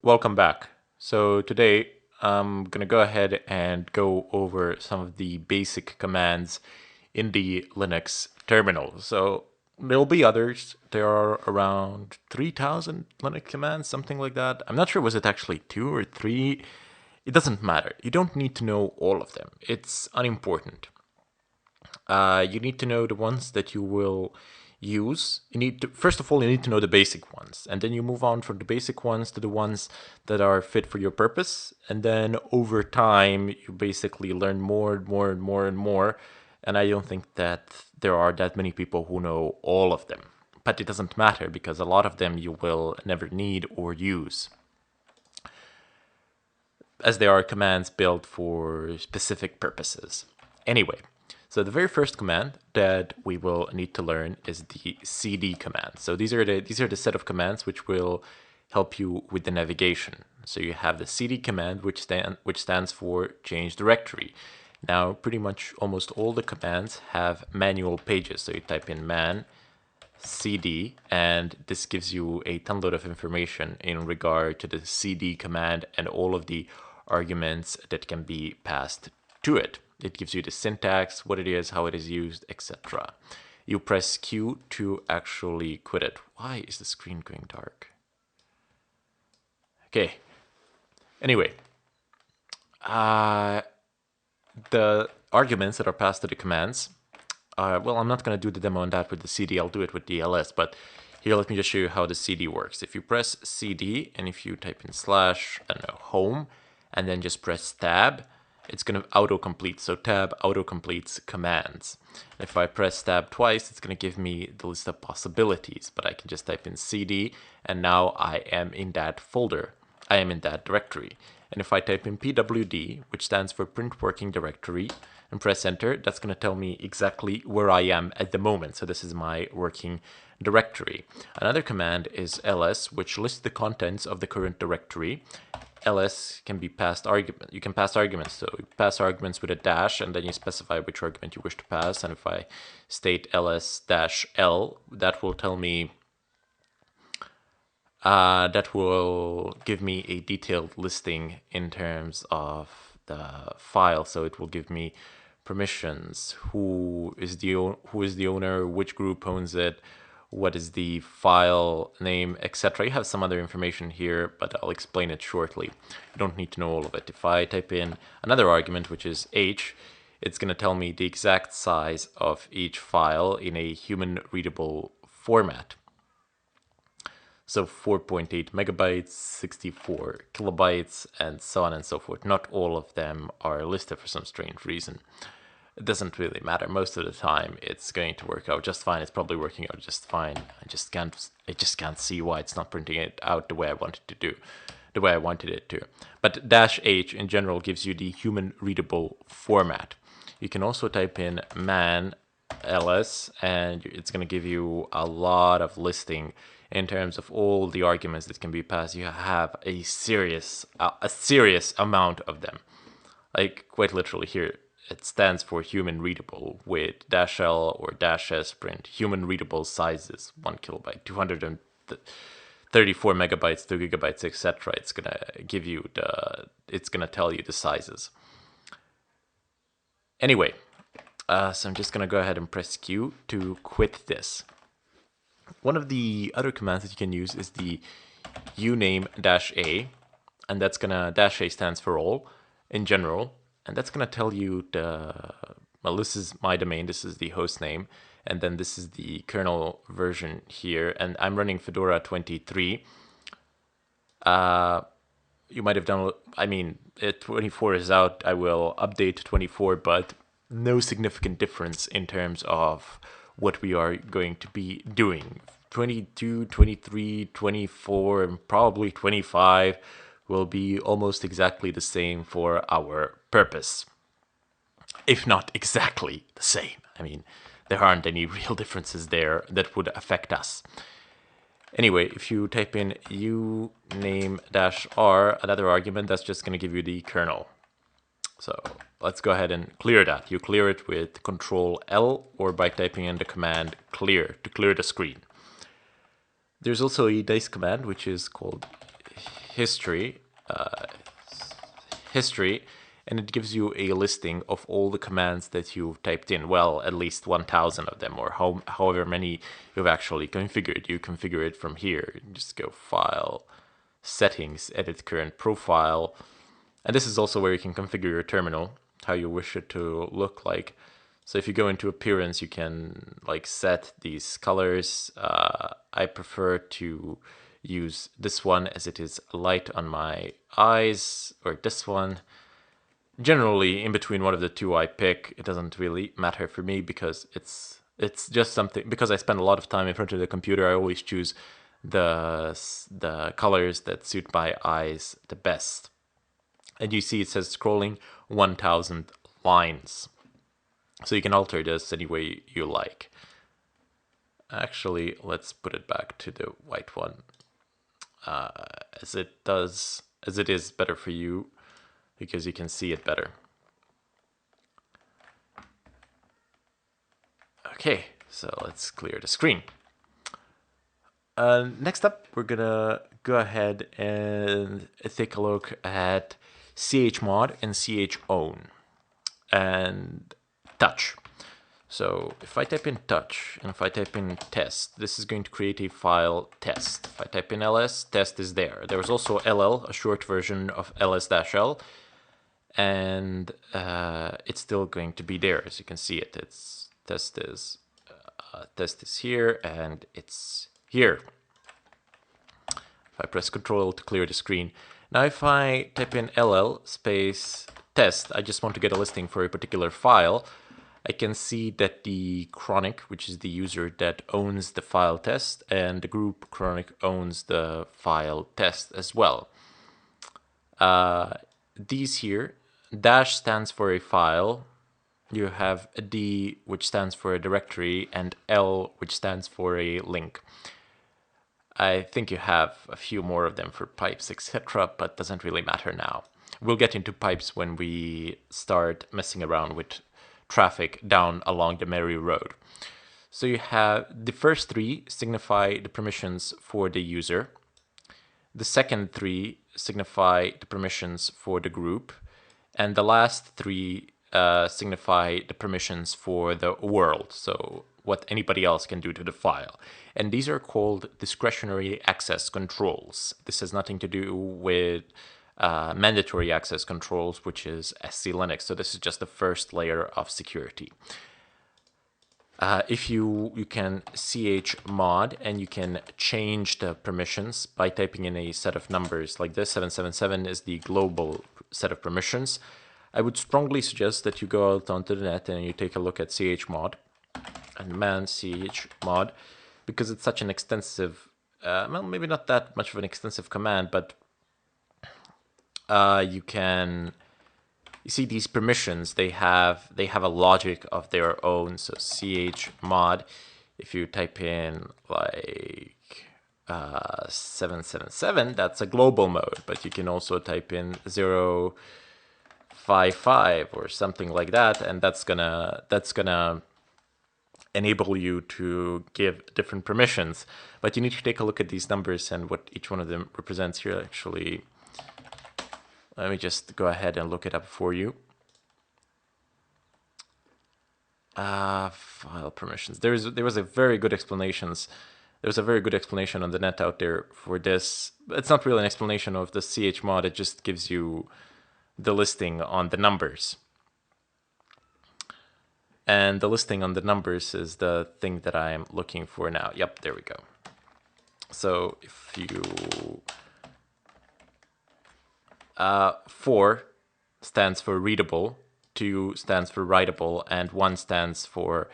Welcome back. So today I'm going to go ahead and go over some of the basic commands in the Linux terminal. So there'll be others. There are around 3,000 Linux commands, something like that. I'm not sure, was it actually 2 or 3? It doesn't matter. You don't need to know all of them. It's unimportant. You need to know the ones that you will use. First of all, you need to know the basic ones, and then you move on from the basic ones to the ones that are fit for your purpose. And then over time, you basically learn more and more and more and more. And I don't think that there are that many people who know all of them. But it doesn't matter because a lot of them you will never need or use, as they are commands built for specific purposes. Anyway, so the very first command that we will need to learn is the cd command. So these are the set of commands which will help you with the navigation. So you have the cd command, which stands for change directory. Now, pretty much almost all the commands have manual pages. So you type in man cd, and this gives you a ton load of information in regard to the cd command and all of the arguments that can be passed to it. It gives you the syntax, what it is, how it is used, etc. You press Q to actually quit it. Why is the screen going dark? Okay. Anyway, the arguments that are passed to the commands, well, I'm not going to do the demo on that with the CD, I'll do it with the ls, but here let me just show you how the CD works. If you press CD and if you type in slash, I don't know, home, and then just press tab, it's going to autocomplete. So tab autocompletes commands. If I press tab twice, it's going to give me the list of possibilities, but I can just type in CD, and now I am in that folder. I am in that directory. And if I type in pwd, which stands for print working directory, and press enter, that's going to tell me exactly where I am at the moment. So this is my working directory. Another command is ls, which lists the contents of the current directory. ls can be passed argument. You can pass arguments. So you pass arguments with a dash, and then you specify which argument you wish to pass. And if I state ls-l, that will tell me that will give me a detailed listing in terms of the file. So it will give me permissions, who is the owner, which group owns it, what is the file name, etc. You have some other information here, but I'll explain it shortly. You don't need to know all of it. If I type in another argument, which is h, it's going to tell me the exact size of each file in a human readable format. So 4.8 megabytes, 64 kilobytes, and so on and so forth. Not all of them are listed for some strange reason. It doesn't really matter. Most of the time, it's going to work out just fine. It's probably working out just fine. I just can't see why it's not printing it out the way I wanted to do, the way I wanted it to. But -h in general gives you the human readable format. You can also type in man ls, and it's going to give you a lot of listing in terms of all the arguments that can be passed. You have a serious amount of them. Like, quite literally here, it stands for human readable with -l or -s print. Human readable sizes, 1 kilobyte, 234 megabytes, 2 gigabytes, etc. It's gonna give you it's gonna tell you the sizes. Anyway, so I'm just gonna go ahead and press Q to quit this. One of the other commands that you can use is the uname-a, and that's gonna, -a stands for all in general, and that's gonna tell you well, this is my domain, this is the host name, and then this is the kernel version here, and I'm running Fedora 23. You might have downloaded, I mean, 24 is out, I will update 24, but no significant difference in terms of what we are going to be doing. 22, 23, 24, and probably 25 will be almost exactly the same for our purpose. If not exactly the same. I mean, there aren't any real differences there that would affect us. Anyway, if you type in uname-r, another argument, that's just going to give you the kernel. So let's go ahead and clear that. You clear it with Control L or by typing in the command clear to clear the screen. There's also a dice command which is called history, history, and it gives you a listing of all the commands that you've typed in. Well, at least 1,000 of them, or however many you've actually configured. You configure it from here. You just go File, Settings, Edit Current Profile. And this is also where you can configure your terminal, how you wish it to look like. So if you go into Appearance, you can like set these colors. I prefer to use this one as it is light on my eyes, or this one. Generally, in between one of the two I pick, it doesn't really matter for me because it's just something, because I spend a lot of time in front of the computer. I always choose the colors that suit my eyes the best. And you see it says scrolling 1,000 lines. So you can alter this any way you like. Actually, let's put it back to the white one, as it is better for you, because you can see it better. Okay, so let's clear the screen. Next up, we're gonna go ahead and take a look at chmod and chown and touch. So if I type in touch and if I type in test, this is going to create a file test. If I type in ls, test is there. There's also ll, a short version of ls-l, and it's still going to be there. As you can see it, it's test is here and it's here. If I press Control to clear the screen. Now if I type in ll space test, I just want to get a listing for a particular file. I can see that the chronic, which is the user that owns the file test, and the group chronic owns the file test as well. These here, dash stands for a file. You have a D, which stands for a directory, and L, which stands for a link. I think you have a few more of them for pipes, etc., but doesn't really matter now. We'll get into pipes when we start messing around with traffic down along the merry road. So you have the first three signify the permissions for the user. The second three signify the permissions for the group. And the last three signify the permissions for the world, so what anybody else can do to the file. And these are called discretionary access controls. This has nothing to do with mandatory access controls, which is SC Linux. So this is just the first layer of security. If you can chmod and you can change the permissions by typing in a set of numbers like this. 777 is the global set of permissions. I would strongly suggest that you go out onto the net and you take a look at chmod and man chmod, because it's such an extensive, well, maybe not that much of an extensive command, but you see these permissions, they have a logic of their own. So chmod, if you type in like 777, that's a global mode, but you can also type in 055 or something like that, and that's gonna enable you to give different permissions. But you need to take a look at these numbers and what each one of them represents here. Actually, let me just go ahead and look it up for you. File permissions. There was a very good explanation on the net out there for this. It's not really an explanation of the chmod. It just gives you the listing on the numbers. And the listing on the numbers is the thing that I'm looking for now. Yep, there we go. So if you 4 stands for readable, 2 stands for writable, and 1 stands for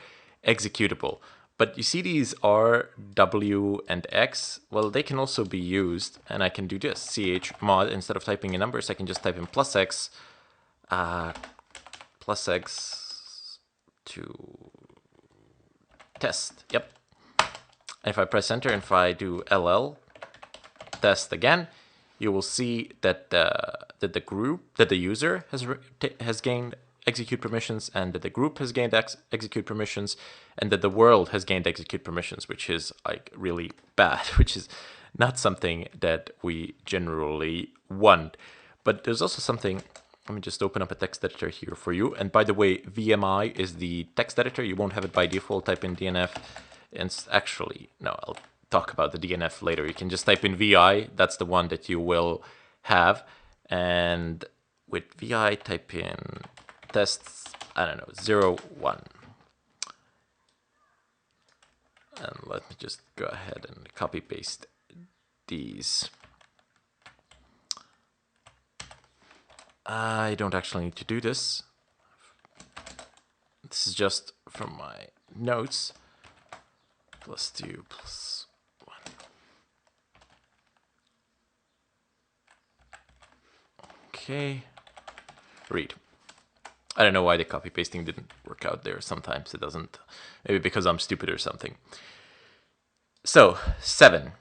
executable. But you see these R, W, and X? Well, they can also be used, and I can do this. chmod, instead of typing in numbers, I can just type in +X to test. Yep. And if I press enter and if I do ll test again, you will see that the user has gained execute permissions, and that the group has gained execute permissions, and that the world has gained execute permissions, which is like really bad, which is not something that we generally want. But there's also something, let me just open up a text editor here for you. And by the way, VMI is the text editor. You won't have it by default. Type in DNF. And actually, no, I'll talk about the DNF later. You can just type in VI. That's the one that you will have. And with VI, type in tests, I don't know, 0, 1. And let me just go ahead and copy paste these. I don't actually need to do this. This is just from my notes. +2 + 1. Okay. Read. I don't know why the copy pasting didn't work out there. Sometimes it doesn't. Maybe because I'm stupid or something. So 7.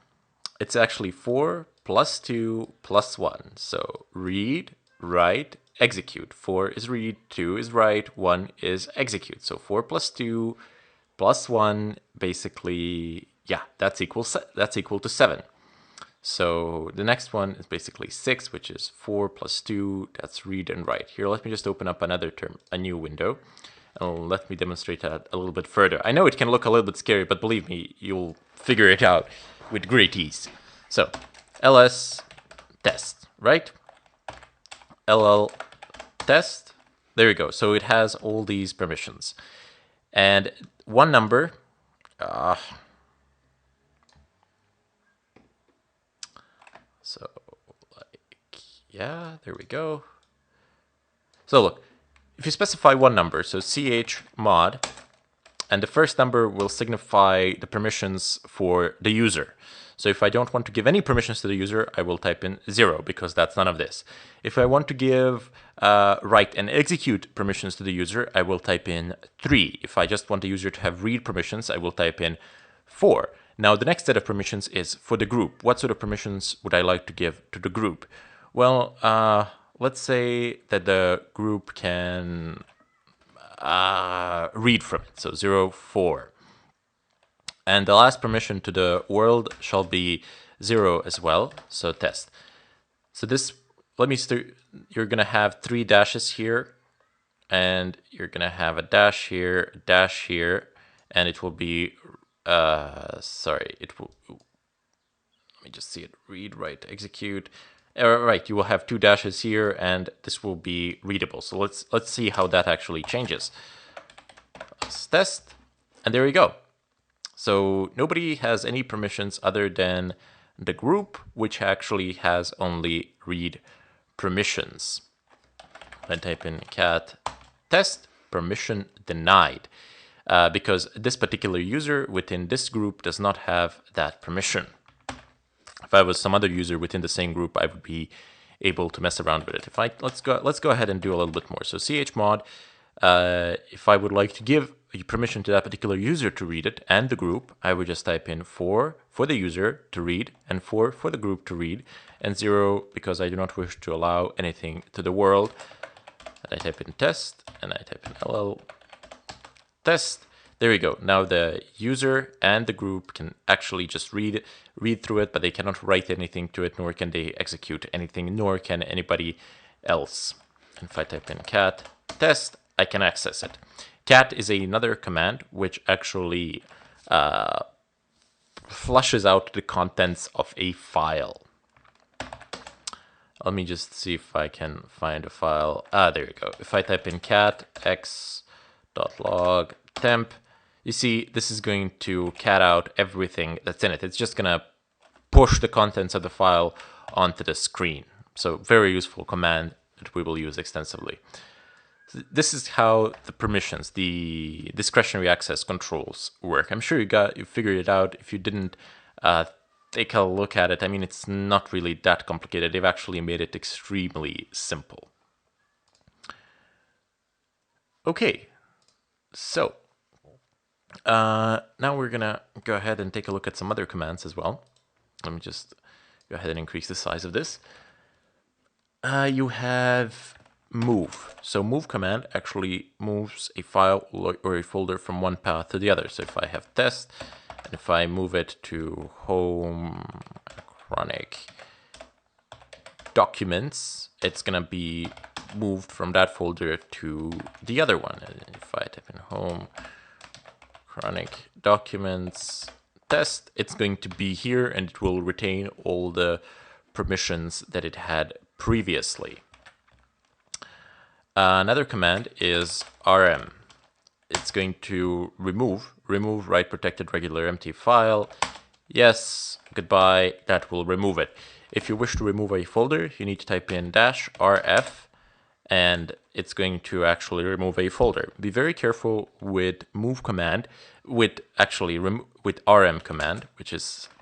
It's actually 4 + 2 + 1. So read, write, execute. 4 is read, 2 is write, 1 is execute. So 4 + 2 + 1, basically, yeah, that's equal to 7. So the next one is basically 6, which is 4 + 2, that's read and write. Here, let me just open up another term, a new window, and let me demonstrate that a little bit further. I know it can look a little bit scary, but believe me, you'll figure it out with great ease. So ls test, right? ll test, there you go. So it has all these permissions. And one number, so like, yeah, there we go. So look, if you specify one number, so chmod, and the first number will signify the permissions for the user. So if I don't want to give any permissions to the user, I will type in 0 because that's none of this. If I want to give write and execute permissions to the user, I will type in 3. If I just want the user to have read permissions, I will type in 4. Now the next set of permissions is for the group. What sort of permissions would I like to give to the group? Well, let's say that the group can read from it, so 0, 4. And the last permission to the world shall be 0 as well, so test. So this, let me start, you're gonna have 3 dashes here, and you're gonna have a dash here, a dash here, and it will be, it will, let me just see it, read, write, execute. Right, you will have 2 dashes here, and this will be readable. So let's see how that actually changes. Let's test, and there we go. So nobody has any permissions other than the group, which actually has only read permissions. I type in cat test permission denied, because this particular user within this group does not have that permission. If I was some other user within the same group, I would be able to mess around with it. If I let's go ahead and do a little bit more. So chmod, if I would like to give permission to that particular user to read it and the group, I would just type in 4 for the user to read and 4 for the group to read, and 0 because I do not wish to allow anything to the world. And I type in test, and I type in ll test. There we go. Now the user and the group can actually just read through it, but they cannot write anything to it, nor can they execute anything, nor can anybody else. And if I type in cat test, I can access it. Cat is another command which actually flushes out the contents of a file. Let me just see if I can find a file. There we go. If I type in cat x.log temp, you see this is going to cat out everything that's in it. It's just going to push the contents of the file onto the screen. So very useful command that we will use extensively. This is how the permissions, the discretionary access controls work. I'm sure you figured it out. If you didn't, take a look at it. I mean, it's not really that complicated. They've actually made it extremely simple. Okay, so now we're gonna go ahead and take a look at some other commands as well. Let me just go ahead and increase the size of this. You have move. So move command actually moves a file or a folder from one path to the other. So if I have test And if I move it to home chronic documents, it's gonna be moved from that folder to the other one. And if I type in home chronic documents test, it's going to be here and it will retain all the permissions that it had previously. Another command is rm. It's going to remove write protected regular empty file. Yes, goodbye, that will remove it. If you wish to remove a folder, you need to type in -rf, and it's going to actually remove a folder. Be very careful with move command, with rm command, which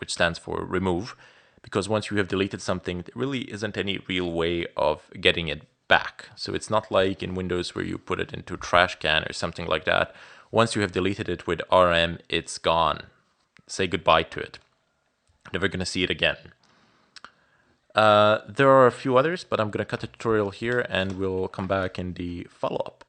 stands for remove, because once you have deleted something, there really isn't any real way of getting it back. So it's not like in Windows where you put it into a trash can or something like that. Once you have deleted it with rm, it's gone. Say goodbye to it. Never gonna see it again. There are a few others, but I'm gonna cut the tutorial here and we'll come back in the follow-up.